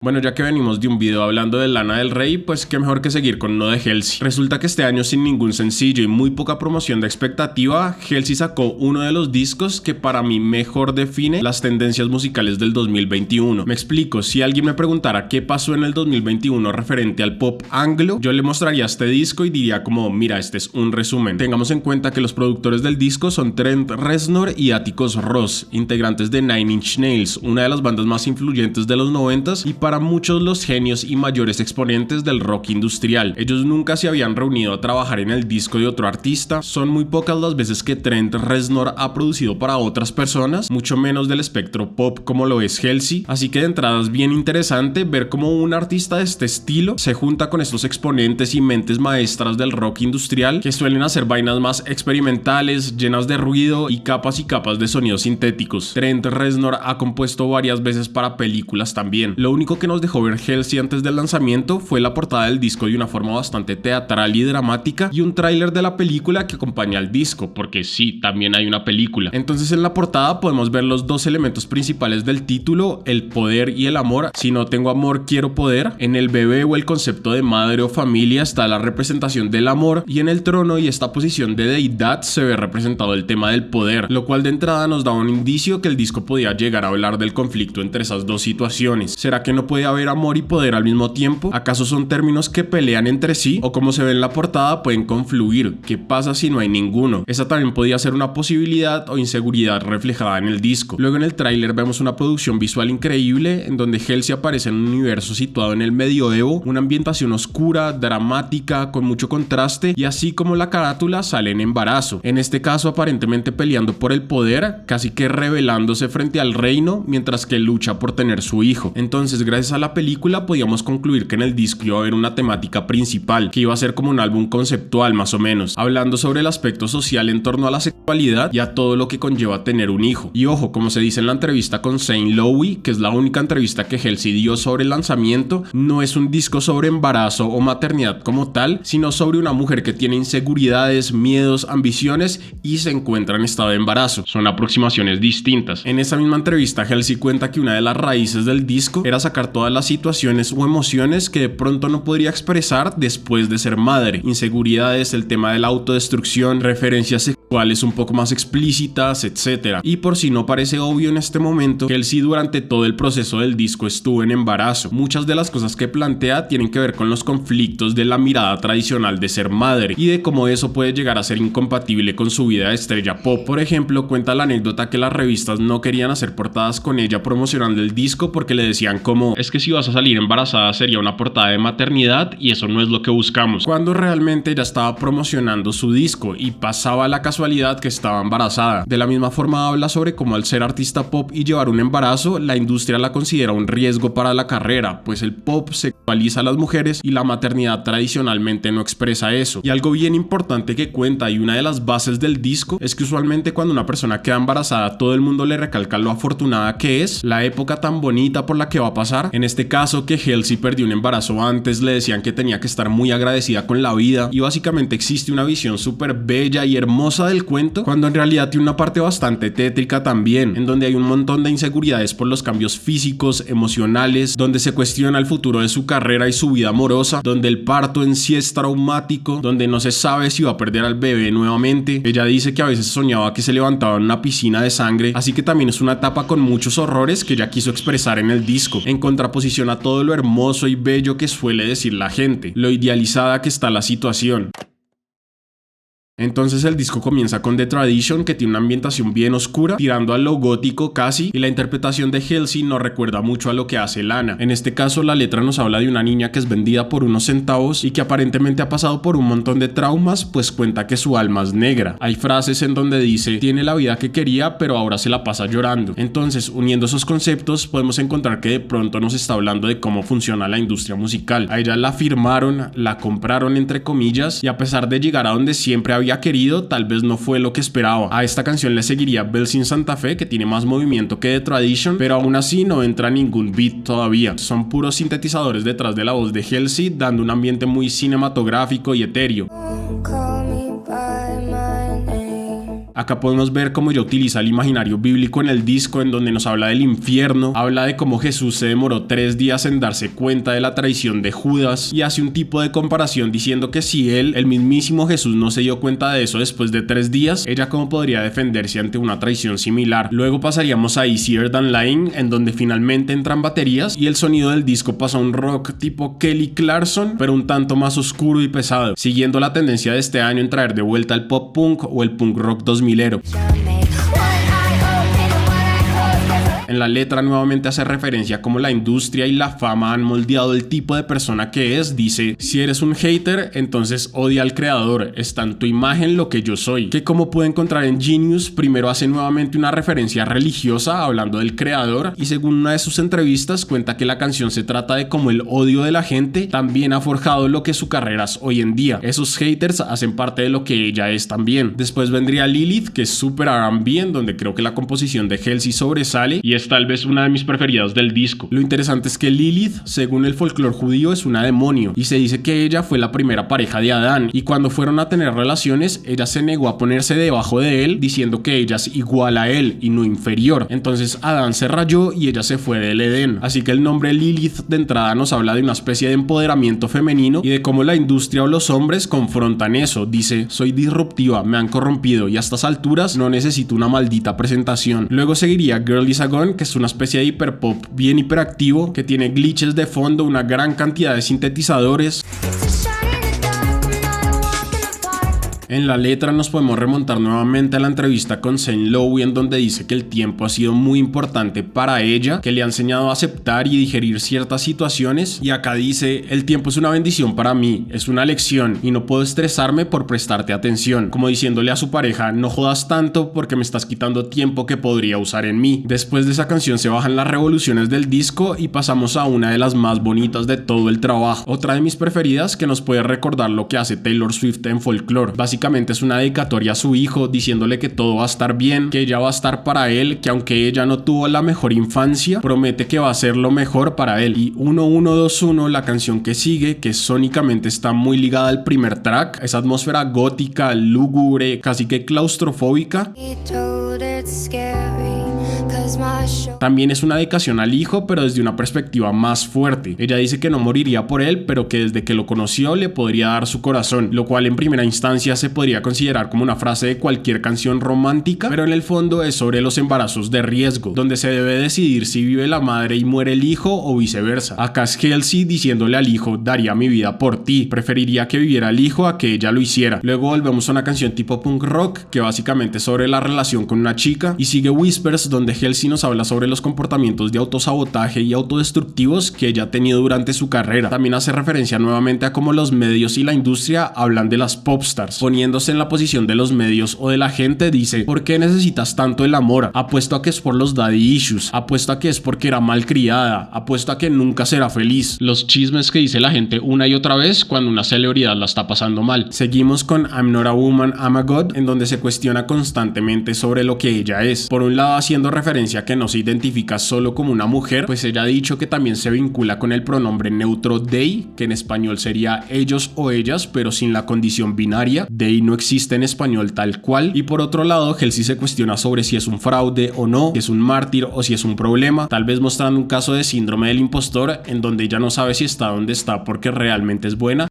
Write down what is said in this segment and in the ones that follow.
Bueno, ya que venimos de un video hablando de Lana del Rey, pues qué mejor que seguir con uno de Halsey. Resulta que este año, sin ningún sencillo y muy poca promoción de expectativa, Halsey sacó uno de los discos que para mí mejor define las tendencias musicales del 2021. Me explico, si alguien me preguntara qué pasó en el 2021 referente al pop anglo, yo le mostraría este disco y diría como, mira, este es un resumen. Tengamos en cuenta que los productores del disco son Trent Reznor y Atticus Ross, integrantes de Nine Inch Nails, una de las bandas más influyentes de los 90s y para muchos los genios y mayores exponentes del rock industrial. Ellos nunca se habían reunido a trabajar en el disco de otro artista, son muy pocas las veces que Trent Reznor ha producido para otras personas, mucho menos del espectro pop como lo es Halsey, así que de entrada es bien interesante ver cómo un artista de este estilo se junta con estos exponentes y mentes maestras del rock industrial que suelen hacer vainas más experimentales, llenas de ruido y capas de sonidos sintéticos. Trent Reznor ha compuesto varias veces para películas también. Lo único que nos dejó ver Halsey antes del lanzamiento fue la portada del disco de una forma bastante teatral y dramática y un tráiler de la película que acompaña al disco, porque sí, también hay una película. Entonces en la portada podemos ver los dos elementos principales del título, el poder y el amor. Si no tengo amor, quiero poder. En el bebé o el concepto de madre o familia está la representación del amor y en el trono y esta posición de deidad se ve representado el tema del poder, lo cual de entrada nos da un indicio que el disco podía llegar a hablar del conflicto entre esas dos situaciones. ¿Será que no puede haber amor y poder al mismo tiempo? ¿Acaso son términos que pelean entre sí? ¿O como se ve en la portada pueden confluir? ¿Qué pasa si no hay ninguno? Esa también podía ser una posibilidad o inseguridad reflejada en el disco. Luego en el tráiler vemos una producción visual increíble en donde Halsey aparece en un universo situado en el medioevo, una ambientación oscura, dramática, con mucho contraste y así como la carátula sale en embarazo. En este caso aparentemente peleando por el poder, casi que rebelándose frente al reino mientras que lucha por tener su hijo. Entonces gracias a la película podíamos concluir que en el disco iba a haber una temática principal, que iba a ser como un álbum conceptual más o menos, hablando sobre el aspecto social en torno a la sexualidad y a todo lo que conlleva tener un hijo. Y ojo, como se dice en la entrevista con Zane Lowe, que es la única entrevista que Halsey dio sobre el lanzamiento, no es un disco sobre embarazo o maternidad como tal, sino sobre una mujer que tiene inseguridades, miedos, ambiciones y se encuentra en estado de embarazo. Son aproximaciones distintas. En esa misma entrevista Halsey cuenta que una de las raíces del disco era sacar todas las situaciones o emociones que de pronto no podría expresar después de ser madre. Inseguridades, el tema de la autodestrucción, referencias sexuales un poco más explícitas, etc. Y por si no parece obvio en este momento, Halsey durante todo el proceso del disco estuvo en embarazo. Muchas de las cosas que plantea tienen que ver con los conflictos de la mirada tradicional de ser madre y de cómo eso puede llegar a ser incompatible con su vida de estrella pop. Por ejemplo, cuenta la anécdota que las revistas no querían hacer portadas con ella promocionando el disco porque le decían como, es que si vas a salir embarazada sería una portada de maternidad y eso no es lo que buscamos, cuando realmente ella estaba promocionando su disco y pasaba la casualidad que estaba embarazada. De la misma forma habla sobre cómo al ser artista pop y llevar un embarazo, la industria la considera un riesgo para la carrera, pues el pop sexualiza a las mujeres y la maternidad tradicionalmente no expresa eso. Y algo bien importante que cuenta y una de las bases del disco es que usualmente cuando una persona queda embarazada todo el mundo le recalca lo afortunada que es, la época tan bonita por la que va a pasar. En este caso que Halsey perdió un embarazo antes, le decían que tenía que estar muy agradecida con la vida y básicamente existe una visión súper bella y hermosa del cuento, cuando en realidad tiene una parte bastante tétrica también, en donde hay un montón de inseguridades por los cambios físicos, emocionales, donde se cuestiona el futuro de su carrera y su vida amorosa, donde el parto en sí es traumático, donde no se sabe si va a perder al bebé nuevamente. Ella dice que a veces soñaba que se levantaba en una piscina de sangre, así que también es una etapa con muchos horrores que ella quiso expresar en el disco, en contraposición a todo lo hermoso y bello que suele decir la gente, lo idealizada que está la situación. Entonces el disco comienza con The Tradition, que tiene una ambientación bien oscura, tirando a lo gótico casi, y la interpretación de Halsey nos recuerda mucho a lo que hace Lana. En este caso la letra nos habla de una niña que es vendida por unos centavos y que aparentemente ha pasado por un montón de traumas, pues cuenta que su alma es negra. Hay frases en donde dice, tiene la vida que quería pero ahora se la pasa llorando. Entonces, uniendo esos conceptos podemos encontrar que de pronto nos está hablando de cómo funciona la industria musical. A ella la firmaron, la compraron entre comillas, y a pesar de llegar a donde siempre había querido, tal vez no fue lo que esperaba. A esta canción le seguiría Bells in Santa Fe, que tiene más movimiento que The Tradition, pero aún así no entra ningún beat todavía. Son puros sintetizadores detrás de la voz de Halsey, dando un ambiente muy cinematográfico y etéreo. Acá podemos ver cómo ella utiliza el imaginario bíblico en el disco, en donde nos habla del infierno, habla de cómo Jesús se demoró 3 días en darse cuenta de la traición de Judas y hace un tipo de comparación diciendo que si el mismísimo Jesús, no se dio cuenta de eso después de 3 días, ella cómo podría defenderse ante una traición similar. Luego pasaríamos a Easier Than Lying, en donde finalmente entran baterías y el sonido del disco pasa a un rock tipo Kelly Clarkson, pero un tanto más oscuro y pesado, siguiendo la tendencia de este año en traer de vuelta el pop punk o el punk rock 2000ero. En la letra nuevamente hace referencia a cómo la industria y la fama han moldeado el tipo de persona que es. Dice: si eres un hater, entonces odia al creador, está en tu imagen lo que yo soy. Que como puede encontrar en Genius, primero hace nuevamente una referencia religiosa hablando del creador, y según una de sus entrevistas cuenta que la canción se trata de cómo el odio de la gente también ha forjado lo que su carrera es hoy en día. Esos haters hacen parte de lo que ella es también. Después vendría Lilith, que es súper R&B, en donde creo que la composición de Halsey sobresale y es tal vez una de mis preferidas del disco. Lo interesante es que Lilith, según el folclore judío, es una demonio y se dice que ella fue la primera pareja de Adán, y cuando fueron a tener relaciones ella se negó a ponerse debajo de él diciendo que ella es igual a él y no inferior. Entonces Adán se rayó y ella se fue del Edén. Así que el nombre Lilith de entrada nos habla de una especie de empoderamiento femenino y de cómo la industria o los hombres confrontan eso. Dice: soy disruptiva, me han corrompido y a estas alturas no necesito una maldita presentación. Luego seguiría Girl Is A Gun, que es una especie de hiperpop bien hiperactivo que tiene glitches de fondo, una gran cantidad de sintetizadores. En la letra nos podemos remontar nuevamente a la entrevista con Zane Lowe, en donde dice que el tiempo ha sido muy importante para ella, que le ha enseñado a aceptar y digerir ciertas situaciones, y acá dice: el tiempo es una bendición para mí, es una lección y no puedo estresarme por prestarte atención, como diciéndole a su pareja: no jodas tanto porque me estás quitando tiempo que podría usar en mí. Después de esa canción se bajan las revoluciones del disco y pasamos a una de las más bonitas de todo el trabajo, otra de mis preferidas, que nos puede recordar lo que hace Taylor Swift en Folklore. Básicamente es una dedicatoria a su hijo, diciéndole que todo va a estar bien, que ella va a estar para él, que aunque ella no tuvo la mejor infancia, promete que va a ser lo mejor para él. Y 1121, la canción que sigue, que sónicamente está muy ligada al primer track, esa atmósfera gótica, lúgubre, casi que claustrofóbica. También es una dedicación al hijo, pero desde una perspectiva más fuerte. Ella dice que no moriría por él, pero que desde que lo conoció le podría dar su corazón, lo cual en primera instancia se podría considerar como una frase de cualquier canción romántica, pero en el fondo es sobre los embarazos de riesgo, donde se debe decidir si vive la madre y muere el hijo o viceversa. Acá es Halsey diciéndole al hijo: daría mi vida por ti, preferiría que viviera el hijo a que ella lo hiciera. Luego volvemos a una canción tipo punk rock, que básicamente es sobre la relación con una chica, y sigue Whispers, donde Halsey nos habla sobre los comportamientos de autosabotaje y autodestructivos que ella ha tenido durante su carrera. También hace referencia nuevamente a cómo los medios y la industria hablan de las popstars. Poniéndose en la posición de los medios o de la gente, dice: ¿por qué necesitas tanto el amor? Apuesto a que es por los daddy issues, apuesto a que es porque era malcriada, apuesto a que nunca será feliz. Los chismes que dice la gente una y otra vez cuando una celebridad la está pasando mal. Seguimos con I'm Not a Woman, I'm a God, en donde se cuestiona constantemente sobre lo que ella es. Por un lado, haciendo referencia a que no se identifica solo como una mujer, pues ella ha dicho que también se vincula con el pronombre neutro they, que en español sería ellos o ellas, pero sin la condición binaria. They no existe en español tal cual. Y por otro lado, Halsey se cuestiona sobre si es un fraude o no, si es un mártir o si es un problema, tal vez mostrando un caso de síndrome del impostor, en donde ella no sabe si está donde está porque realmente es buena.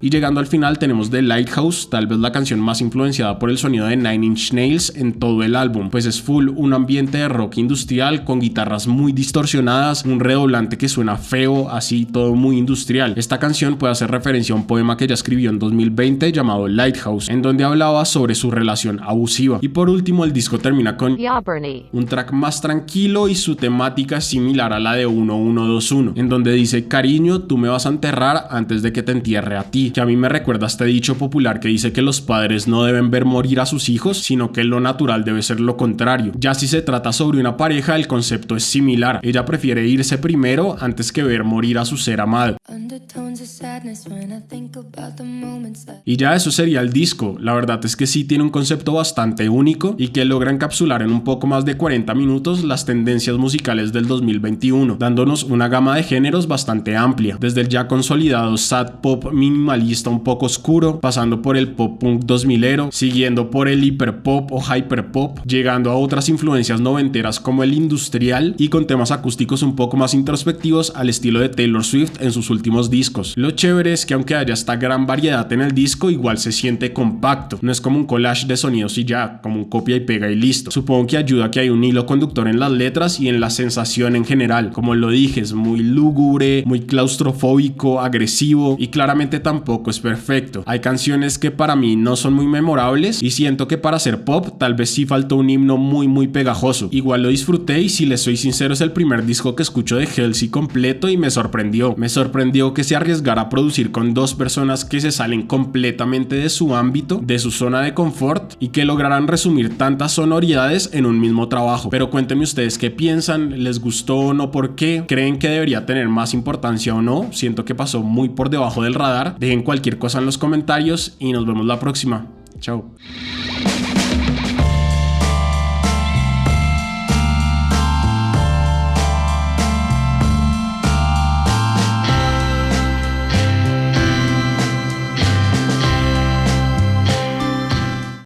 Y llegando al final tenemos The Lighthouse, tal vez la canción más influenciada por el sonido de Nine Inch Nails en todo el álbum, pues es full un ambiente de rock industrial con guitarras muy distorsionadas, un redoblante que suena feo, así todo muy industrial. Esta canción puede hacer referencia a un poema que ella escribió en 2020 llamado Lighthouse, en donde hablaba sobre su relación abusiva. Y por último el disco termina con un track más tranquilo y su temática es similar a la de 1121, en donde dice: cariño, tú me vas a enterrar antes de que te entierre a ti, que a mí me recuerda a este dicho popular que dice que los padres no deben ver morir a sus hijos, sino que lo natural debe ser lo contrario. Ya si se trata sobre una pareja, el concepto es similar. Ella prefiere irse primero antes que ver morir a su ser amado. Y ya eso sería el disco. La verdad es que sí tiene un concepto bastante único y que logra encapsular en un poco más de 40 minutos las tendencias musicales del 2021, dándonos una gama de géneros bastante amplia, desde el ya consolidado sad pop minimalista un poco oscuro, pasando por el pop punk 2000ero, siguiendo por el hiperpop o hyperpop, llegando a otras influencias noventeras como el industrial y con temas acústicos un poco más introspectivos al estilo de Taylor Swift en sus últimos discos. Lo chévere es que aunque haya esta gran variedad en el disco, igual se siente compacto, no es como un collage de sonidos y ya, como un copia y pega y listo. Supongo que ayuda a que hay un hilo conductor en las letras y en la sensación en general. Como lo dije, es muy lúgubre, muy claustrofóbico, agresivo y claramente tampoco es perfecto. Hay canciones que para mí no son muy memorables y siento que para ser pop tal vez sí faltó un himno muy pegajoso. Igual lo disfruté y si les soy sincero es el primer disco que escucho de Halsey completo y me sorprendió. Me sorprendió que se arriesgara a producir con dos personas que se salen completamente de su ámbito, de su zona de confort y que lograran resumir tantas sonoridades en un mismo trabajo. Pero cuéntenme ustedes qué piensan, les gustó o no, por qué, creen que debería tener más importancia o no. Siento que pasó muy por debajo del radar. Dejen cualquier cosa en los comentarios y nos vemos la próxima. Chao.